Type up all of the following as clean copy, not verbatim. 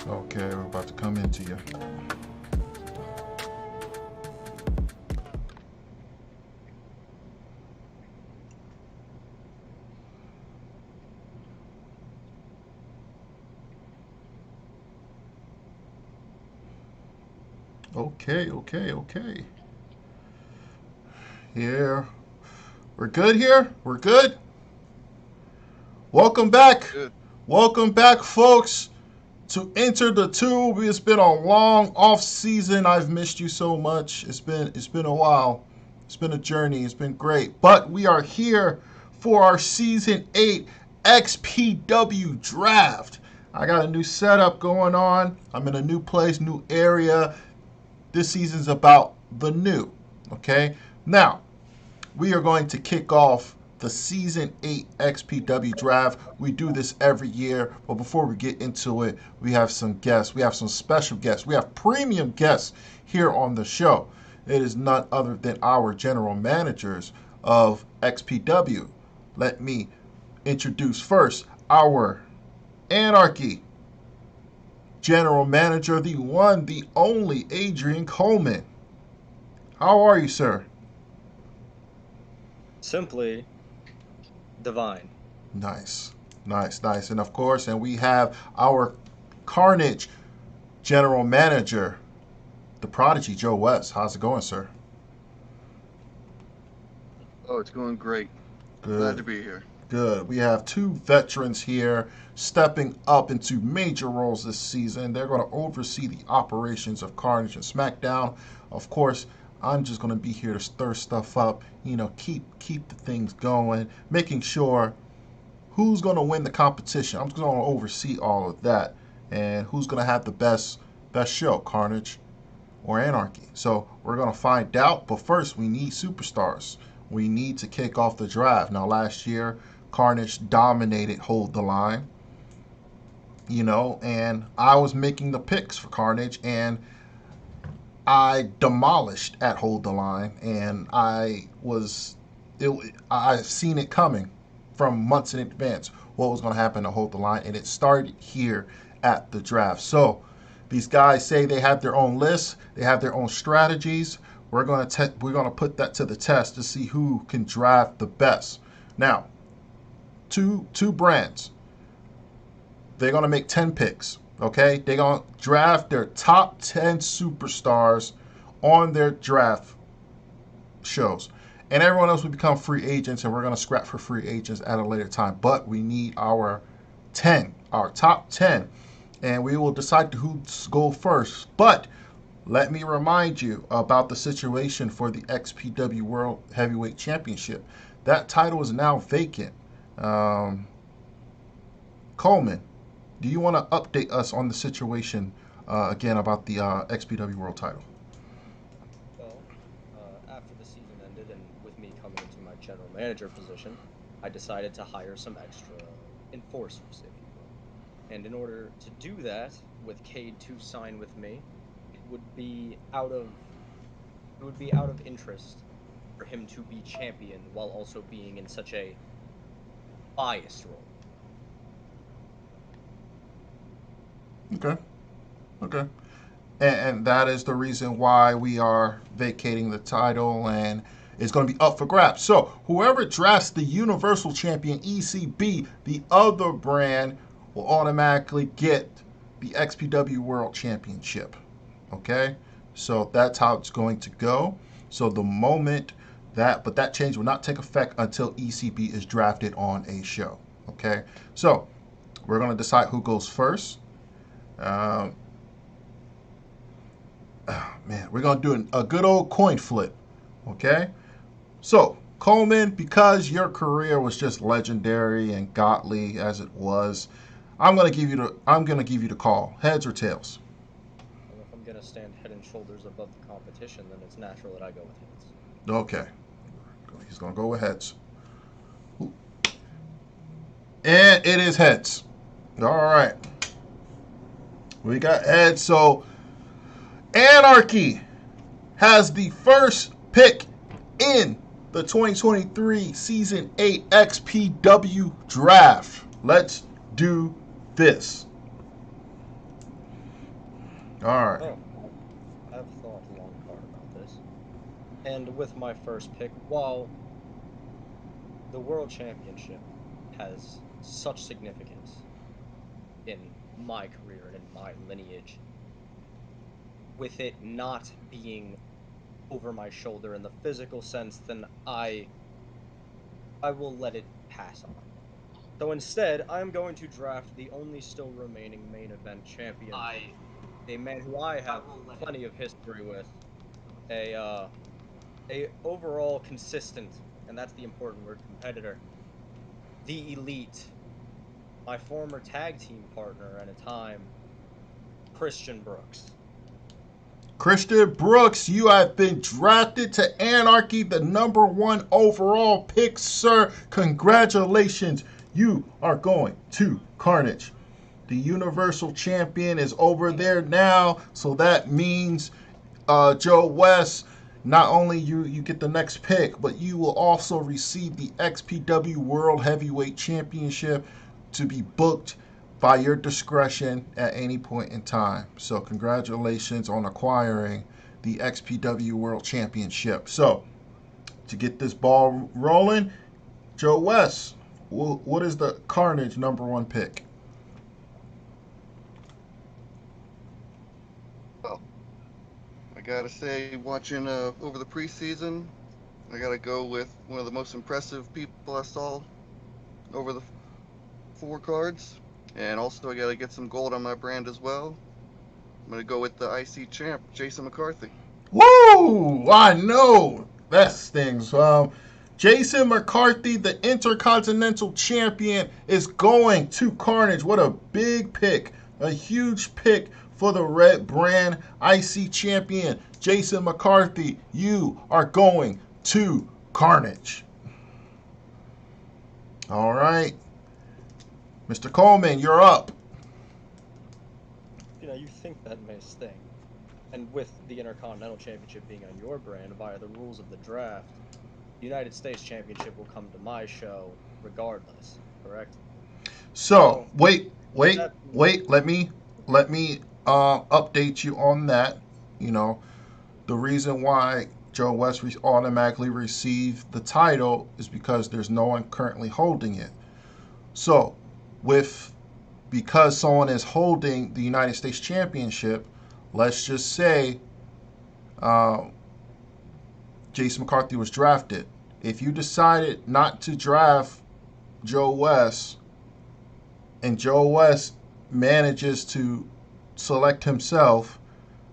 Okay, we're about to come into you. Okay. Here. We're good here? We're good? Welcome back. Good. Welcome back, folks, to Enter the Tube. It's been a long off season. I've missed you so much. It's been a while. It's been a journey. It's been great. But we are here for our Season 8 XPW Draft. I got a new setup going on. I'm in a new place, new area. This season's about the new. Okay? Now, we are going to kick off the Season 8 XPW Draft. We do this every year, but before we get into it, we have some guests. We have some special guests. We have premium guests here on the show. It is none other than our general managers of XPW. Let me introduce first our Anarchy general manager, the one, the only Adrian Coleman. How are you, sir? Simply divine. Nice. And of course, and we have our Carnage general manager, the prodigy, Joe West. How's it going, sir? Oh, it's going great. Good. Glad to be here. Good. We have two veterans here stepping up into major roles this season. They're going to oversee the operations of Carnage and SmackDown. Of course, I'm just going to be here to stir stuff up, keep the things going, making sure who's going to win the competition. I'm just going to oversee all of that, and who's going to have the best show, Carnage or Anarchy. So we're going to find out, but first we need superstars. We need to kick off the draft. Now, last year, Carnage dominated Hold the Line, and I was making the picks for Carnage, and I demolished at Hold the Line, and I've seen it coming from months in advance what was going to happen to Hold the Line, and it started here at the draft. So these guys say they have their own lists, they have their own strategies. We're going to put that to the test to see who can draft the best. Now, two brands. They're going to make 10 picks. Okay, they're going to draft their top 10 superstars on their draft shows. And everyone else will become free agents, and we're going to scrap for free agents at a later time. But we need our top 10. And we will decide who to go first. But let me remind you about the situation for the XPW World Heavyweight Championship. That title is now vacant. Coleman, do you want to update us on the situation again about the XPW World title? Well, after the season ended and with me coming into my general manager position, I decided to hire some extra enforcers, if you will. And in order to do that, with Cade to sign with me, it would be out of interest for him to be champion while also being in such a biased role. Okay. Okay. And that is the reason why we are vacating the title, and it's going to be up for grabs. So whoever drafts the Universal Champion ECB, the other brand, will automatically get the XPW World Championship. Okay, so that's how it's going to go. So the moment but that change will not take effect until ECB is drafted on a show. Okay, so we're going to decide who goes first. Um, Man, we're going to do a good old coin flip. Okay? So, Coleman, because your career was just legendary and godly as it was, I'm going to give you the call. Heads or tails? And if I'm gonna stand head and shoulders above the competition, then it's natural that I go with heads. Okay. He's going to go with heads. And it is heads. All right. We got heads. So, Anarchy has the first pick in the 2023 Season 8 XPW Draft. Let's do this. All right. Oh, I've thought long and hard about this. And with my first pick, while the World Championship has such significance in my career and in my lineage, with it not being over my shoulder in the physical sense, then I will let it pass on. So instead, I'm going to draft the only still remaining main event champion, a man who I have plenty of history with, a overall consistent, and that's the important word, competitor, the elite, my former tag team partner at a time, Christian Brooks. Christian Brooks, you have been drafted to Anarchy, the #1 overall pick, sir. Congratulations. You are going to Carnage. The Universal Champion is over there now, so that means Joe West, not only you get the next pick, but you will also receive the XPW World Heavyweight Championship to be booked by your discretion at any point in time. So congratulations on acquiring the XPW World Championship. So to get this ball rolling, Joe West, what is the Carnage #1 pick? Well, I gotta say, watching over the preseason, I gotta go with one of the most impressive people I saw over the 4 cards. And also, I gotta get some gold on my brand as well. I'm gonna go with the IC champ, Jason McCarthy. Woo! I know that stings. Jason McCarthy, the Intercontinental Champion, is going to Carnage. What a big pick. A huge pick for the Red Brand IC Champion. Jason McCarthy, you are going to Carnage. All right. Mr. Coleman, you're up. You think that may sting. And with the Intercontinental Championship being on your brand via the rules of the draft, the United States Championship will come to my show regardless, correct? So, wait. Let me update you on that. You know, the reason why Joe West automatically received the title is because there's no one currently holding it. So, because someone is holding the United States Championship, let's just say Jason McCarthy was drafted. If you decided not to draft Joe West and Joe West manages to select himself,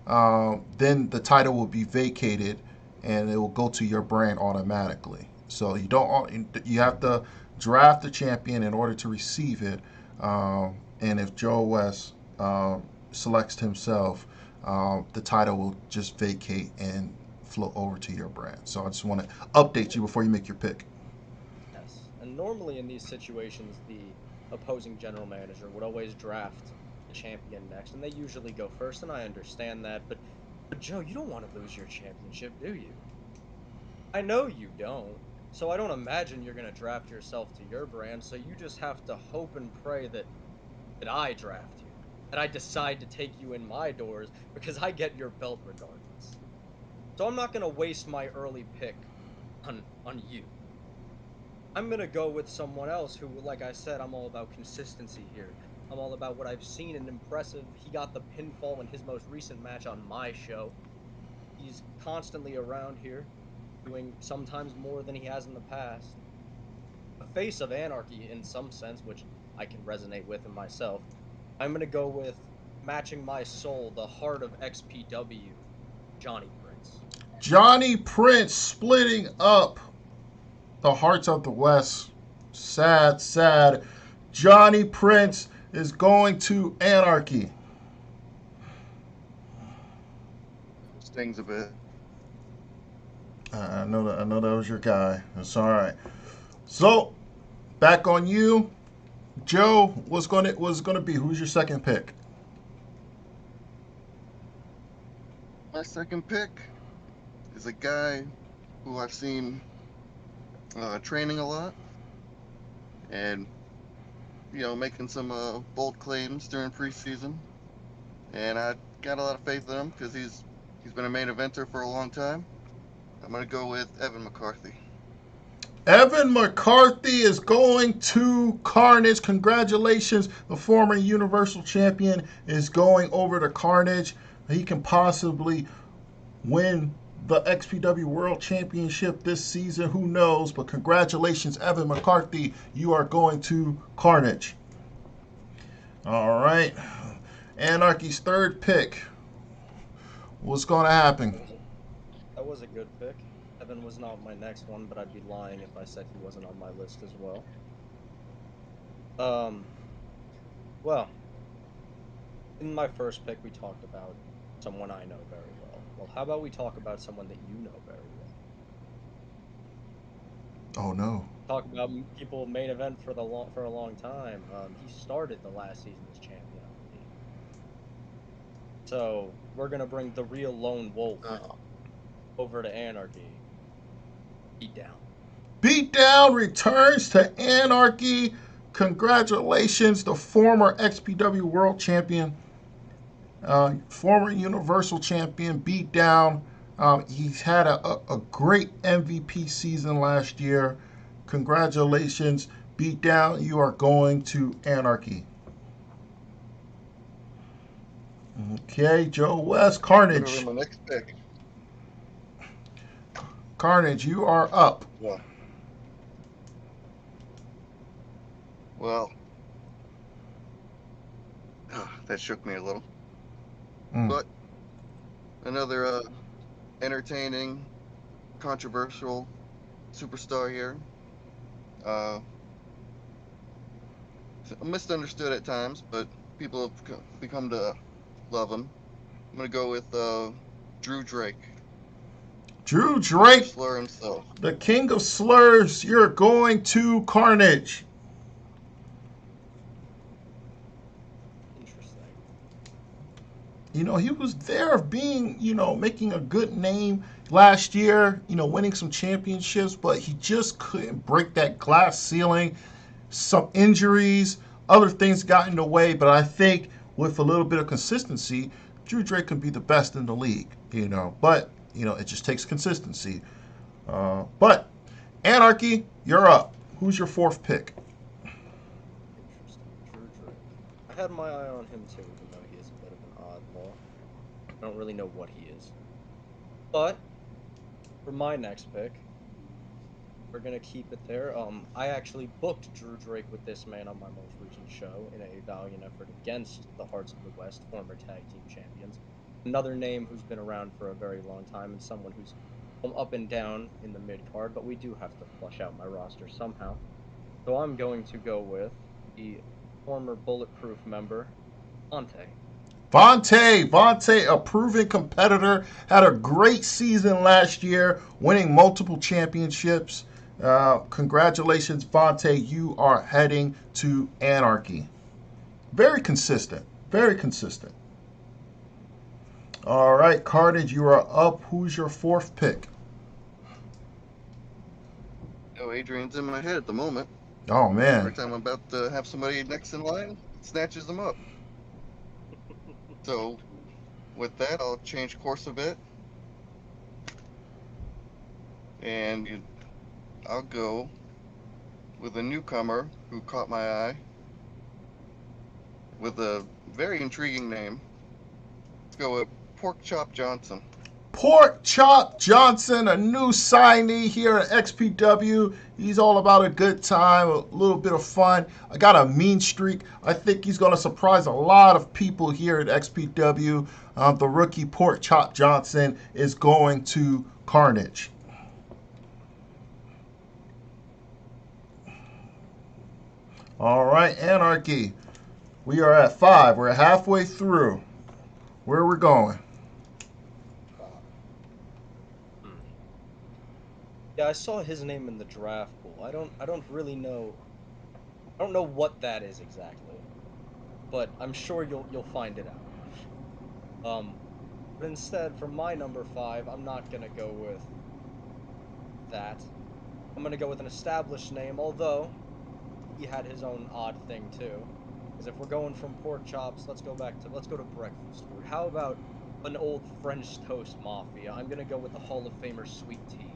then the title will be vacated and it will go to your brand automatically. So you have to draft the champion in order to receive it. And if Joe West selects himself, the title will just vacate and flow over to your brand. So I just want to update you before you make your pick. Yes. And normally in these situations, the opposing general manager would always draft the champion next, and they usually go first, and I understand that, but Joe, you don't want to lose your championship, do you? I know you don't. So I don't imagine you're going to draft yourself to your brand, so you just have to hope and pray that I draft you. that I decide to take you in my doors because I get your belt regardless. So I'm not going to waste my early pick on you. I'm going to go with someone else who, like I said, I'm all about consistency here. I'm all about what I've seen and impressive. He got the pinfall in his most recent match on my show. He's constantly around here, doing sometimes more than he has in the past. The face of Anarchy in some sense, which I can resonate with in myself. I'm going to go with matching my soul, the heart of XPW, Johnny Prince. Johnny Prince splitting up the Hearts of the West. Sad, sad. Johnny Prince is going to Anarchy. Stings a bit. I know that was your guy. That's all right. So, back on you, Joe. What's going to be? Who's your second pick? My second pick is a guy who I've seen training a lot and making some bold claims during preseason, and I got a lot of faith in him because he's been a main eventer for a long time. I'm gonna go with Evan McCarthy. Evan McCarthy is going to Carnage. Congratulations. The former Universal Champion is going over to Carnage. He can possibly win the XPW World Championship this season. Who knows? But congratulations, Evan McCarthy. You are going to Carnage. All right. Anarchy's third pick. What's going to happen? That was a good pick. Evan was not my next one, but I'd be lying if I said he wasn't on my list as well. Well, in my first pick, we talked about someone I know very well. Well, how about we talk about someone that you know very well? Oh no. Talk about people main event for a long time. He started the last season as champion, I believe. So we're gonna bring the real lone wolf over to Anarchy. Beatdown. Beatdown returns to Anarchy. Congratulations, the former XPW World Champion, former Universal Champion, Beatdown. He's had a great MVP season last year. Congratulations, Beatdown. You are going to Anarchy. Okay, Joe West, Carnage. My next pick. Carnage, you are up. Yeah. Well, that shook me a little. But another entertaining, controversial superstar here. Misunderstood at times, but people have become to love him. I'm going to go with Drew Drake. Drew Drake, Slur himself. the king of slurs. You're going to Carnage. Interesting. He was there being, making a good name last year, winning some championships, but he just couldn't break that glass ceiling. Some injuries, other things got in the way, but I think with a little bit of consistency, Drew Drake can be the best in the league, but it just takes consistency. But Anarchy, you're up. Who's your fourth pick? Interesting. Drew Drake. I had my eye on him too, even though he is a bit of an oddball. I don't really know what he is. But for my next pick, we're gonna keep it there. I actually booked Drew Drake with this man on my most recent show in a valiant effort against the Hearts of the West, former tag team champions. Another name who's been around for a very long time and someone who's up and down in the mid-card, but we do have to flush out my roster somehow. So I'm going to go with the former Bulletproof member, Vontae. Vontae, a proven competitor, had a great season last year, winning multiple championships. Congratulations, Vontae. You are heading to Anarchy. Very consistent. Very consistent. All right, Carnage, you are up. Who's your fourth pick? Adrian's in my head at the moment. Oh, man. Every time I'm about to have somebody next in line, it snatches them up. So, with that, I'll change course a bit, and I'll go with a newcomer who caught my eye with a very intriguing name. Let's go with Pork Chop Johnson. Pork Chop Johnson, a new signee here at XPW. He's all about a good time, a little bit of fun. I got a mean streak. I think he's going to surprise a lot of people here at XPW. The rookie Pork Chop Johnson is going to Carnage. All right, Anarchy. We are at 5. We're halfway through. Where are we going? Yeah, I saw his name in the draft pool. I don't really know. I don't know what that is exactly, but I'm sure you'll find it out. But instead, for my number 5, I'm not gonna go with that. I'm gonna go with an established name, although he had his own odd thing too. Because if we're going from pork chops, let's go to breakfast food. How about an old French toast mafia? I'm gonna go with the Hall of Famer Sweet Tea.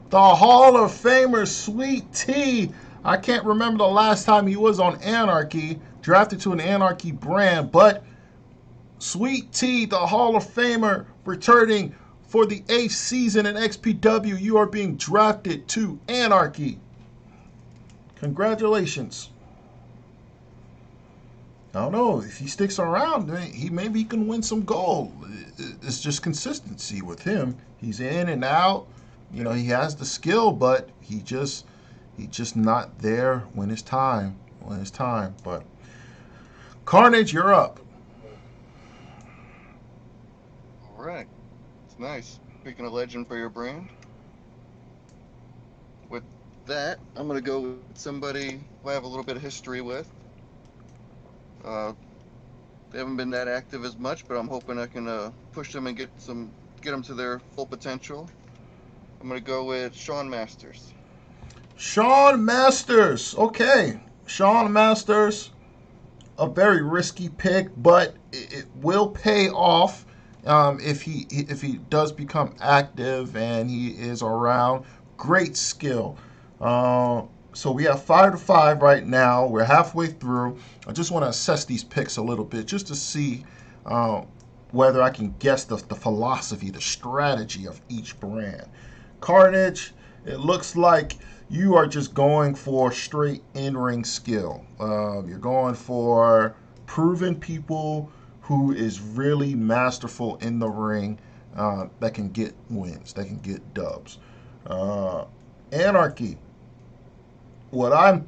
The Hall of Famer Sweet Tea. I can't remember the last time he was on Anarchy, drafted to an Anarchy brand, but Sweet Tea, the Hall of Famer, returning for the 8th season in XPW. You are being drafted to Anarchy. Congratulations. I don't know if he sticks around. Maybe he can win some gold. It's just consistency with him. He's in and out. You know, he has the skill, but he's just not there when it's time. But Carnage, you're up. All right. It's nice. Picking a legend for your brand. With that, I'm going to go with somebody who I have a little bit of history with. They haven't been that active as much, but I'm hoping I can push them and get them to their full potential. I'm going to go with Sean Masters. Sean Masters. Okay. Sean Masters, a very risky pick, but it will pay off if he does become active and he is around. Great skill. So we have 5 to 5 right now. We're halfway through. I just want to assess these picks a little bit just to see whether I can guess the philosophy, the strategy of each brand. Carnage, it looks like you are just going for straight in-ring skill. You're going for proven people who is really masterful in the ring that can get wins, that can get dubs. Anarchy. What I'm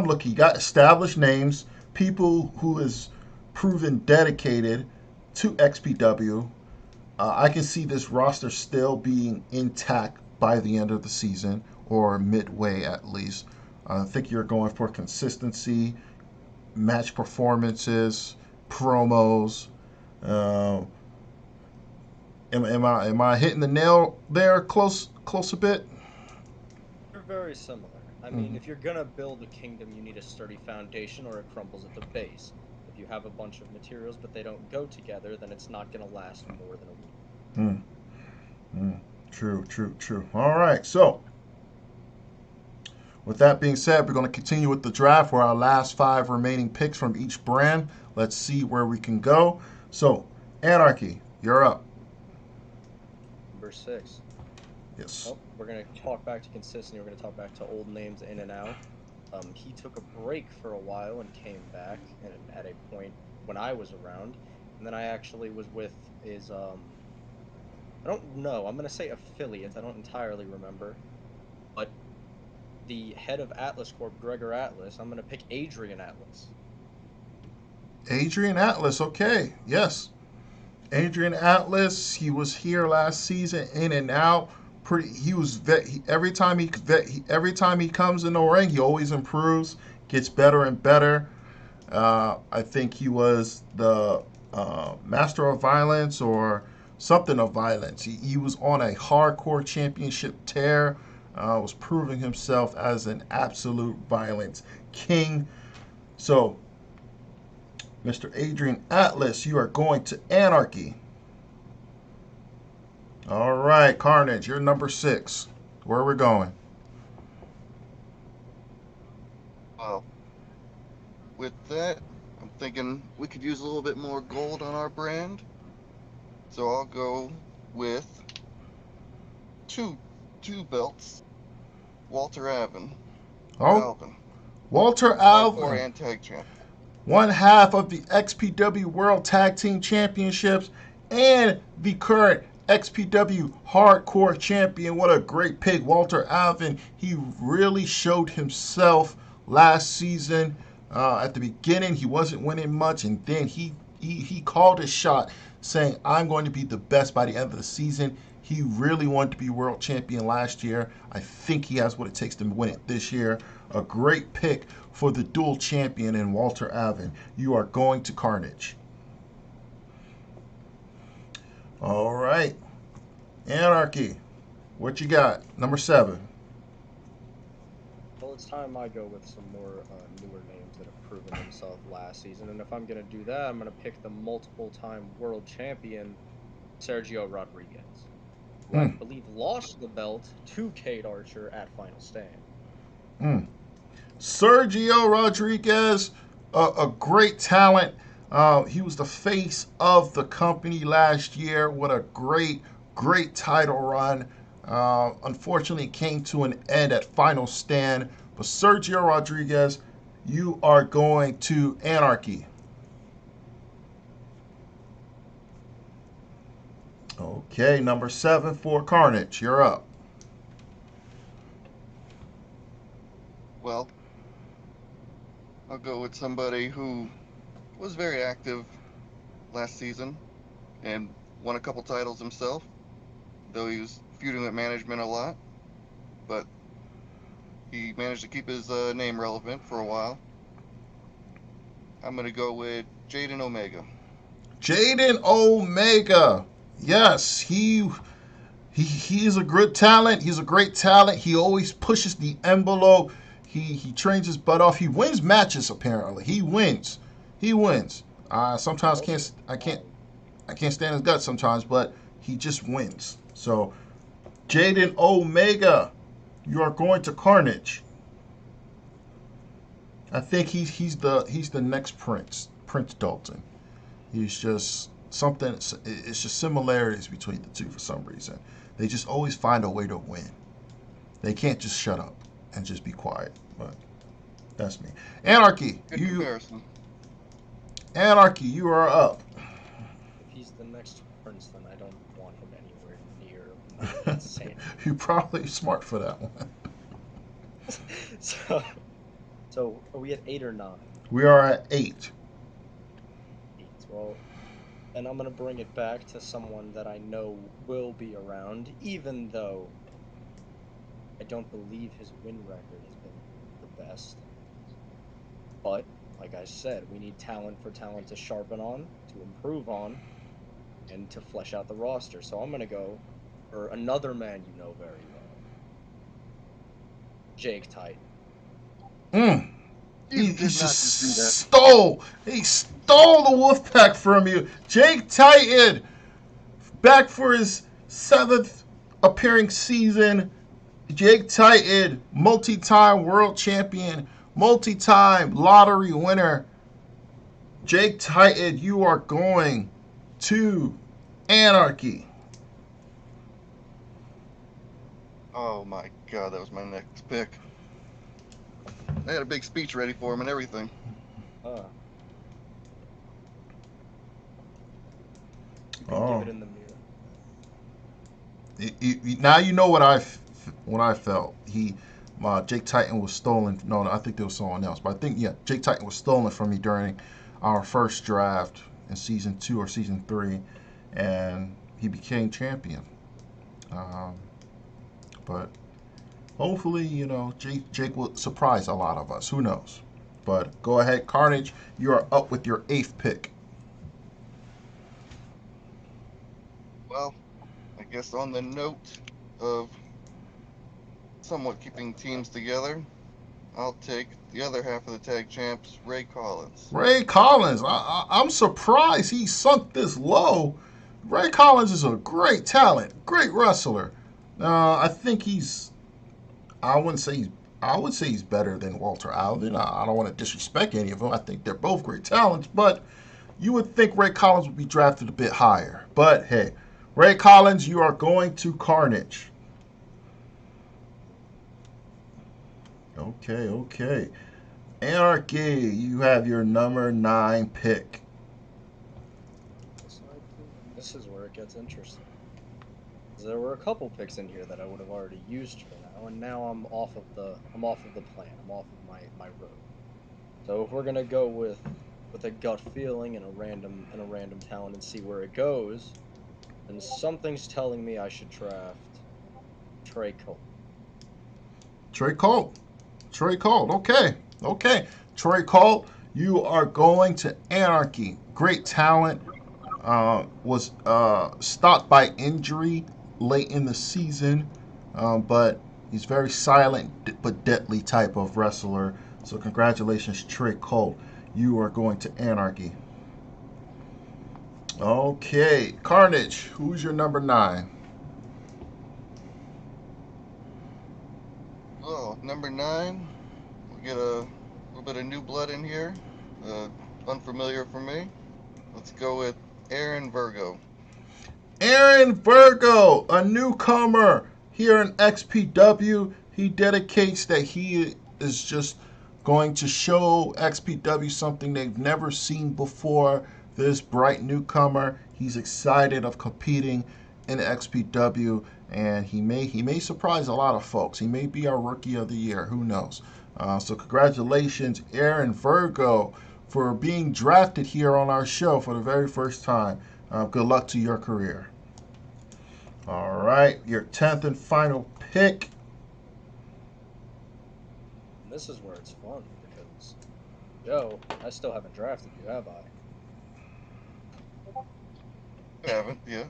looking, you got established names, people who is proven dedicated to XPW. I can see this roster still being intact by the end of the season or midway at least. I think you're going for consistency, match performances, promos. Am I hitting the nail there close a bit? They're very similar. I mean, if you're gonna build a kingdom, you need a sturdy foundation or it crumbles at the base. If you have a bunch of materials but they don't go together, then it's not gonna last more than a week. True. All right, so with that being said, we're going to continue with the draft for our last 5 remaining picks from each brand. Let's see where we can go. So, Anarchy, you're up. Number 6. Yes. Oh, we're going to talk back to consistency. We're going to talk back to old names in and out. He took a break for a while and came back and at a point when I was around. And then I actually was with his, I don't know, I'm going to say affiliate. I don't entirely remember. But the head of Atlas Corp, Gregor Atlas, I'm going to pick Adrian Atlas. Adrian Atlas, okay. Yes. Adrian Atlas, he was here last season, in and out. Every time he comes in the ring, he always improves, gets better and better. I think he was the master of violence or something of violence. He was on a hardcore championship tear. Was proving himself as an absolute violence king. So Mr. Adrian Atlas, you are going to Anarchy. All right, Carnage, you're number 6. Where are we going? Well, with that, I'm thinking we could use a little bit more gold on our brand. So I'll go with two belts. Walter Oh, Alvin, Walter hardcore Alvin, and tag champ. one half of the XPW World Tag Team Championships and the current XPW Hardcore Champion. What a great pick, Walter Alvin. He really showed himself last season. At the beginning, he wasn't winning much, and then he called his shot, saying, "I'm going to be the best by the end of the season." He really wanted to be world champion last year. I think he has what it takes to win it this year. A great pick for the dual champion in Walter Alvin. You are going to Carnage. All right. Anarchy. What you got? Number 7. Well, it's time I go with some more newer names that have proven themselves last season. And if I'm going to do that, I'm going to pick the multiple-time world champion, Sergio Rodriguez, who I Mm, believe lost the belt to Kate Archer at Final Stand. mm. Sergio Rodriguez, a great talent. He was the face of the company last year. What a great title run. Unfortunately, it came to an end at Final Stand. But Sergio Rodriguez, you are going to Anarchy. Okay, number 7 for Carnage. You're up. Well, I'll go with somebody who was very active last season and won a couple titles himself, though he was feuding with management a lot. But he managed to keep his name relevant for a while. I'm going to go with Jaden Omega. Jaden Omega. Yes, he is a good talent. He's a great talent. He always pushes the envelope. He trains his butt off. He wins matches. Apparently, he wins. He wins. Sometimes I can't stand his guts sometimes, but he just wins. So, Jaden Omega, you are going to Carnage. I think he's the next Prince Dalton. He's just something. It's just similarities between the two for some reason. They just always find a way to win. They can't just shut up and just be quiet. But that's me. Anarchy, Good comparison. Anarchy, you are up. If he's the next Prince, then I don't want him anywhere near insanity. You're probably smart for that one. So are we at 8 or 9? We are at 8. 8. Well, and I'm gonna bring it back to someone that I know will be around, even though I don't believe his win record has been the best. But like I said, we need talent for talent to sharpen on, to improve on, and to flesh out the roster. So I'm gonna go for another man you know very well, Jake Titan. He just stole. He stole the Wolfpack from you. Jake Titan, back for his 7th appearing season. Jake Titan, multi-time world champion, multi-time lottery winner. Jake Titan, you are going to Anarchy. Oh my god, that was my next pick. I had a big speech ready for him and everything. You can give it in the mirror. Now you know what I felt. Jake Titan was stolen. No, I think there was someone else, but I think Jake Titan was stolen from me during our first draft in season 2 or season 3, and he became champion. But hopefully, Jake will surprise a lot of us. Who knows? But go ahead, Carnage. You are up with your 8th pick. Well, I guess on the note of somewhat keeping teams together, I'll take the other half of the tag champs, Ray Collins. Ray Collins. I'm surprised he sunk this low. Ray Collins is a great talent, great wrestler. I think he's. I wouldn't say he's. I would say he's better than Walter Allen. I don't want to disrespect any of them. I think they're both great talents, but you would think Ray Collins would be drafted a bit higher. But hey, Ray Collins, you are going to Carnage. Okay. Anarchy, you have your number 9 pick. This is where it gets interesting. There were a couple picks in here that I would have already used for now, and now I'm off of the plan. I'm off of my road. So if we're gonna go with a gut feeling and a random talent and see where it goes, then something's telling me I should draft Trey Colt. Trey Colt. Okay. Trey Colt, you are going to Anarchy. Great talent. Was stopped by injury late in the season, but he's very silent but deadly type of wrestler. So congratulations, Trey Colt. You are going to Anarchy. Okay, Carnage. Who's your number 9? Well, number 9, we get a little bit of new blood in here. Unfamiliar for me. Let's go with Aaron Virgo. Aaron Virgo, a newcomer here in XPW. He dedicates that he is just going to show XPW something they've never seen before. This bright newcomer, he's excited of competing in XPW, and he may surprise a lot of folks. He may be our Rookie of the Year. Who knows? So congratulations, Aaron Virgo, for being drafted here on our show for the very first time. Good luck to your career. All right, your 10th and final pick. This is where it's fun because, Joe, I still haven't drafted you, have I? Haven't, yeah.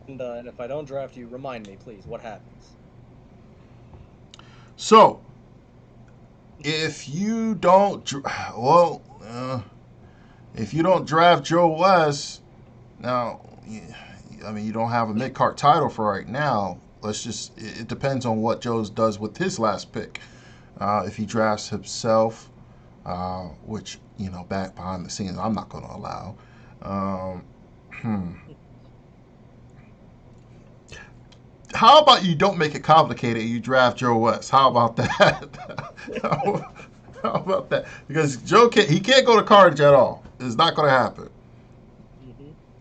And if I don't draft you, remind me, please. What happens? So, if you don't, if you don't draft Joe West, now, I mean, you don't have a mid-card title for right now. It depends on what Joe does with his last pick. If he drafts himself, which, back behind the scenes, I'm not going to allow. How about you don't make it complicated? You draft Joe West. How about that? How about that? Because Joe can't go to Carnage at all. It's not going to happen.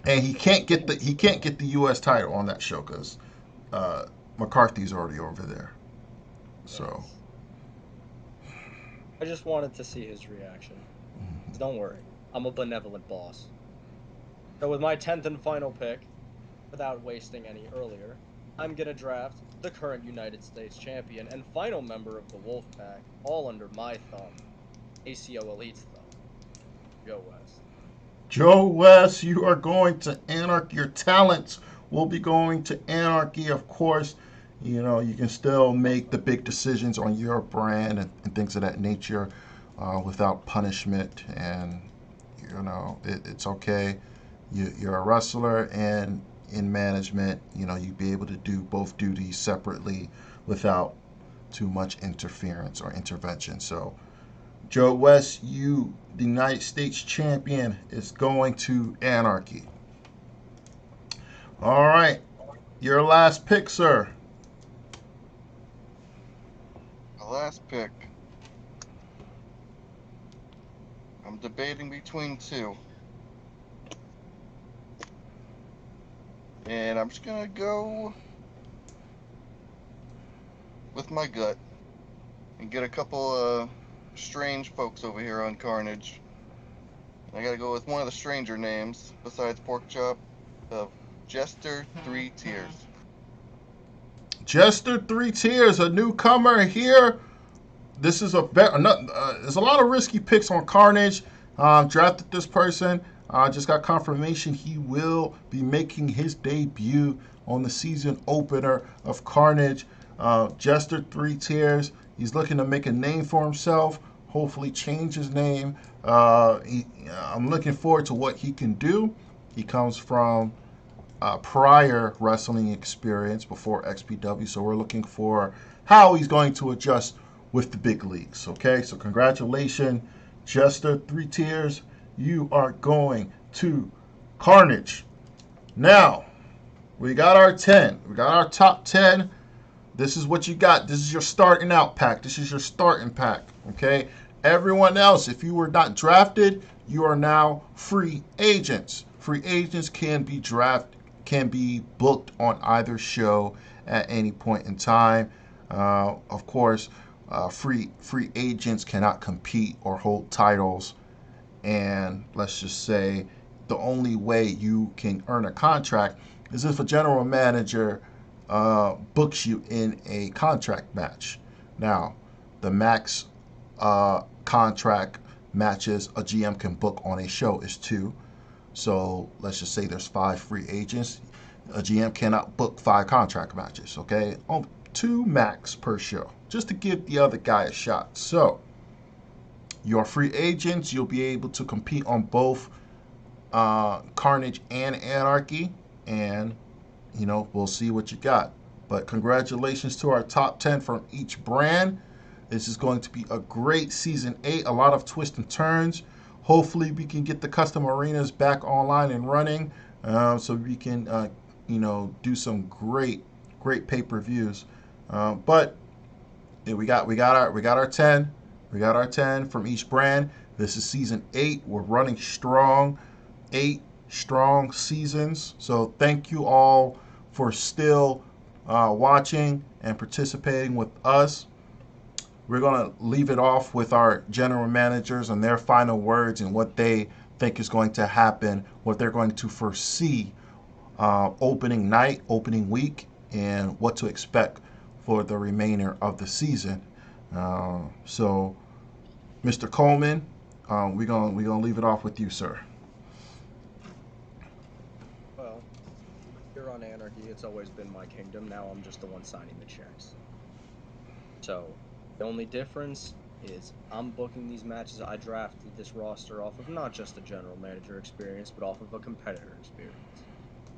And he can't get the U.S. title on that show because McCarthy's already over there. So I just wanted to see his reaction. Don't worry, I'm a benevolent boss. So with my 10th and final pick, without wasting any earlier, I'm gonna draft the current United States champion and final member of the Wolfpack, all under my thumb, ACO Elite's thumb, Joe West. Joe West, you are going to Anarchy. Your talents will be going to Anarchy, of course. You can still make the big decisions on your brand and things of that nature without punishment. And, it's okay. You're a wrestler, and in management, you'd be able to do both duties separately without too much interference or intervention. So, Joe West, the United States champion, is going to Anarchy. All right, your last pick, sir. The last pick. I'm debating between 2. And I'm just going to go with my gut and get a couple strange folks over here on Carnage. I got to go with one of the stranger names besides Porkchop of Jester 3 Tears. Jester 3 Tears, a newcomer here. This is there's a lot of risky picks on Carnage. Drafted this person. Just got confirmation he will be making his debut on the season opener of Carnage. Jester 3 Tears, He's looking to make a name for himself. Hopefully, change his name. I'm looking forward to what he can do. He comes from prior wrestling experience before XPW, so we're looking for how he's going to adjust with the big leagues. Okay, so congratulations, Jester. 3 tiers. You are going to Carnage. Now, we got our 10. We got our top 10. This is what you got. This is your starting out pack. This is your starting pack. Okay, everyone else, if you were not drafted, you are now free agents. Free agents can be booked on either show at any point in time. Of course, free agents cannot compete or hold titles, and let's just say the only way you can earn a contract is if a general manager books you in a contract match. Now, the max contract matches a GM can book on a show is 2. So let's just say there's 5 free agents. A GM cannot book 5 contract matches, okay? 2 max per show, just to give the other guy a shot. So your free agents, you'll be able to compete on both Carnage and Anarchy, and we'll see what you got. But congratulations to our top 10 from each brand. This is going to be a great season 8, a lot of twists and turns. Hopefully we can get the custom arenas back online and running, so we can do some great pay-per-views. But yeah, we got our 10. We got our 10 from each brand. This is season 8. We're running strong. 8 strong seasons. So thank you all for still watching and participating with us. We're going to leave it off with our general managers and their final words and what they think is going to happen, what they're going to foresee opening night, opening week, and what to expect for the remainder of the season. So, Mr. Coleman, we're gonna leave it off with you, sir. Well, here on Anarchy, it's always been my kingdom. Now I'm just the one signing the checks. So, the only difference is I'm booking these matches. I drafted this roster off of not just a general manager experience, but off of a competitor experience.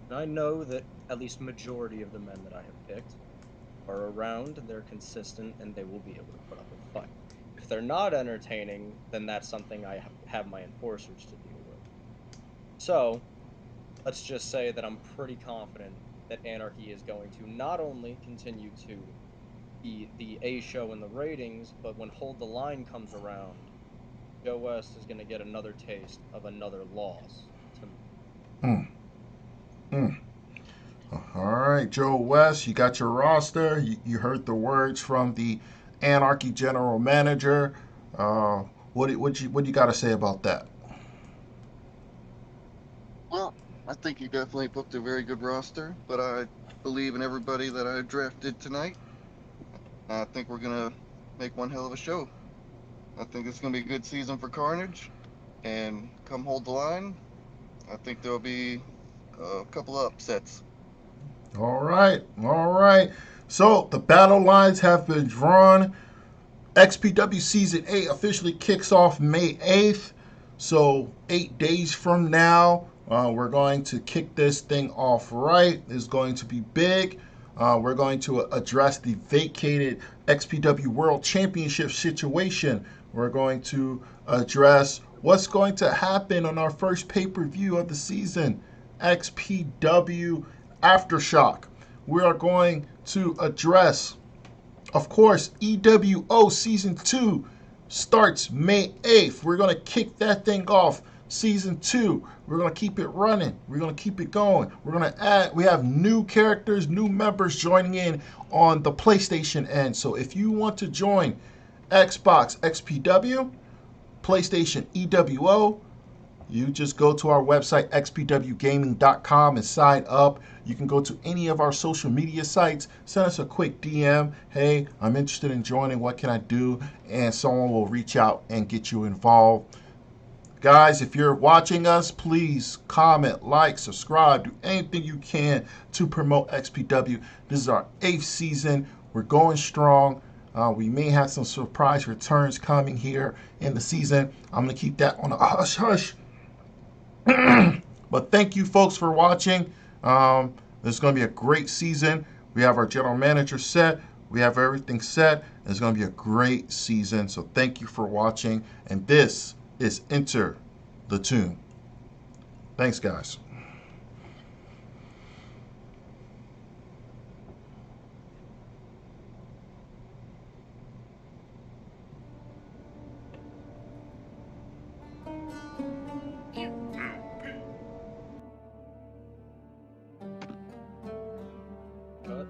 And I know that at least majority of the men that I have picked are around, they're consistent, and they will be able to put up a fight. If they're not entertaining, then that's something I have my enforcers to deal with. So, let's just say that I'm pretty confident that Anarchy is going to not only continue to be the A show in the ratings, but when Hold the Line comes around, Joe West is going to get another taste of another loss to me. All right, Joe West, you got your roster. You heard the words from the Anarchy general manager. What you got to say about that? Well, I think you definitely booked a very good roster, but I believe in everybody that I drafted tonight. I think we're going to make one hell of a show. I think it's going to be a good season for Carnage, and come Hold the Line, I think there'll be a couple of upsets. All right. So the battle lines have been drawn. XPW Season 8 officially kicks off May 8th. So 8 days from now, we're going to kick this thing off right. It's going to be big. We're going to address the vacated XPW World Championship situation. We're going to address what's going to happen on our first pay-per-view of the season, XPW Aftershock. We are going to address, of course, EWO Season 2 starts May 8th. We're going to kick that thing off. Season 2, we're going to keep it running. We're going to keep it going. We're going to add, we have new characters, new members joining in on the PlayStation end. So if you want to join Xbox XPW, PlayStation EWO, you just go to our website, xpwgaming.com, and sign up. You can go to any of our social media sites, send us a quick DM. Hey, I'm interested in joining. What can I do? And someone will reach out and get you involved. Guys, if you're watching us, please comment, like, subscribe, do anything you can to promote XPW. This is our 8th season. We're going strong. We may have some surprise returns coming here in the season. I'm going to keep that on a hush hush. But thank you, folks, for watching. This is going to be a great season. We have our general manager set. We have everything set. It's going to be a great season. So thank you for watching. And this is Enter the Tune. Thanks, guys. Cut.